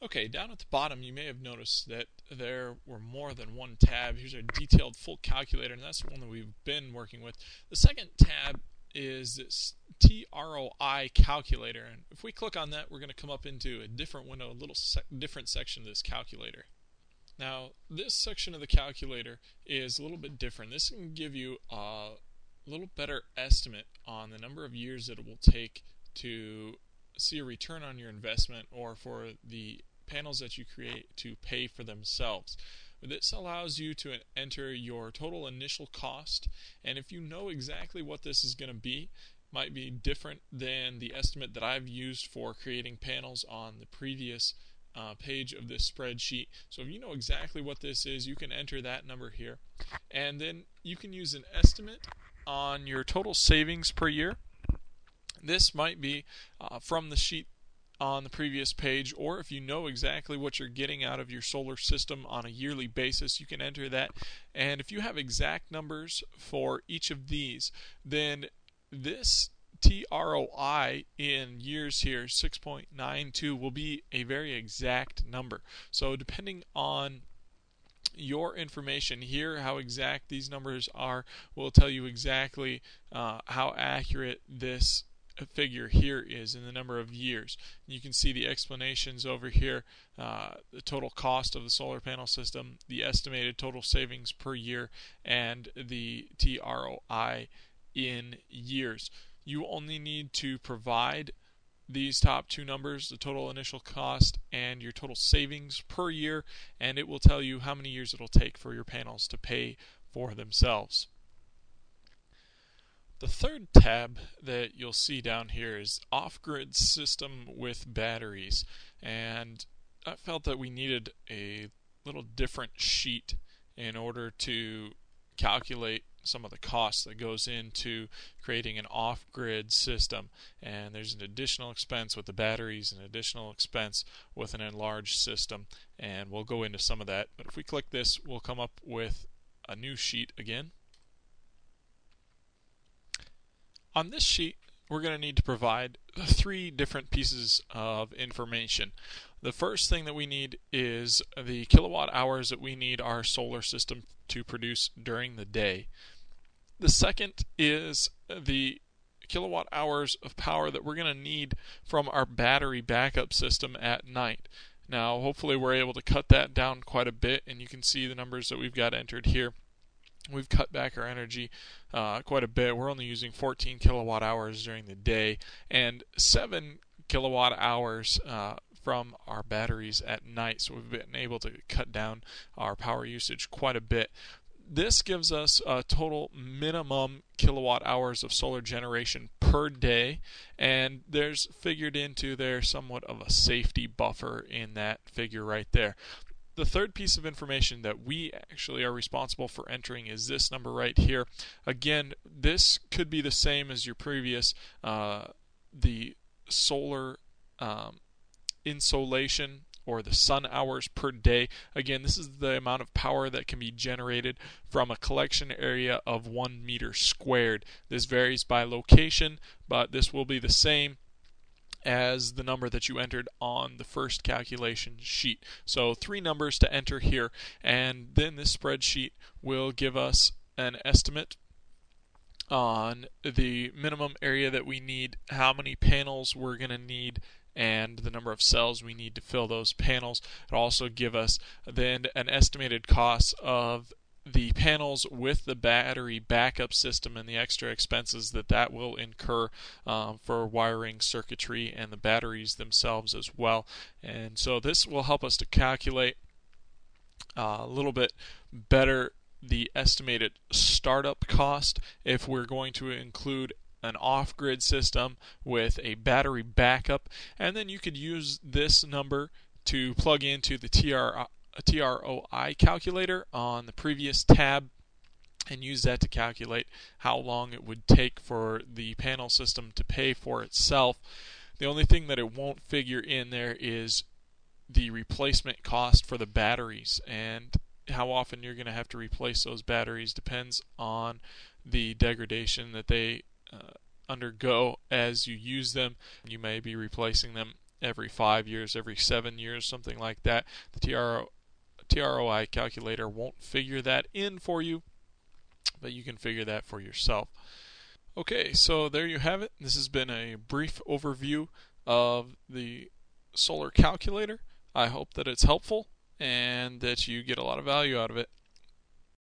Okay, down at the bottom you may have noticed that there were more than one tab. Here's our detailed full calculator, and that's the one that we've been working with. The second tab is this TROI calculator, and if we click on that, we're going to come up into a different window, a little different section of this calculator. Now, this section of the calculator is a little bit different. This can give you a little better estimate on the number of years that it will take to see a return on your investment, or for the panels that you create to pay for themselves. This allows you to enter your total initial cost, and if you know exactly what this is going to be, might be different than the estimate that I've used for creating panels on the previous page of this spreadsheet. So if you know exactly what this is, you can enter that number here, and then you can use an estimate on your total savings per year. This might be from the sheet on the previous page, or if you know exactly what you're getting out of your solar system on a yearly basis, you can enter that. And if you have exact numbers for each of these, then this TROI in years here, 6.92, will be a very exact number. So depending on your information here, how exact these numbers are will tell you exactly how accurate this figure here is in the number of years. You can see the explanations over here, the total cost of the solar panel system, the estimated total savings per year, and the TROI in years. You only need to provide these top two numbers, the total initial cost and your total savings per year, and it will tell you how many years it'll take for your panels to pay for themselves. The third tab that you'll see down here is off-grid system with batteries, and I felt that we needed a little different sheet in order to calculate some of the costs that goes into creating an off-grid system. And there's an additional expense with the batteries, an additional expense with an enlarged system, and we'll go into some of that. But if we click this, we'll come up with a new sheet again. On this sheet, we're going to need to provide three different pieces of information. The first thing that we need is the kilowatt hours that we need our solar system to produce during the day. The second is the kilowatt hours of power that we're going to need from our battery backup system at night. Now, hopefully we're able to cut that down quite a bit, and you can see the numbers that we've got entered here. We've cut back our energy quite a bit. We're only using 14 kilowatt hours during the day and 7 kilowatt hours from our batteries at night. So we've been able to cut down our power usage quite a bit. This gives us a total minimum kilowatt hours of solar generation per day, and there's figured into there somewhat of a safety buffer in that figure right there. The third piece of information that we actually are responsible for entering is this number right here. Again, this could be the same as your previous, the solar insolation or the sun hours per day. Again, this is the amount of power that can be generated from a collection area of 1 meter squared. This varies by location, but this will be the same as the number that you entered on the first calculation sheet. So 3 numbers to enter here, and then this spreadsheet will give us an estimate on the minimum area that we need, how many panels we're going to need, and the number of cells we need to fill those panels. It'll also give us then an estimated cost of the panels with the battery backup system and the extra expenses that will incur for wiring circuitry and the batteries themselves as well. And so this will help us to calculate a little bit better the estimated startup cost if we're going to include an off-grid system with a battery backup. And then you could use this number to plug into the TROI calculator on the previous tab and use that to calculate how long it would take for the panel system to pay for itself. The only thing that it won't figure in there is the replacement cost for the batteries, and how often you're going to have to replace those batteries depends on the degradation that they undergo as you use them. You may be replacing them every 5 years, every 7 years, something like that. The TROI calculator won't figure that in for you, but you can figure that for yourself. Okay, so there you have it. This has been a brief overview of the solar calculator. I hope that it's helpful and that you get a lot of value out of it.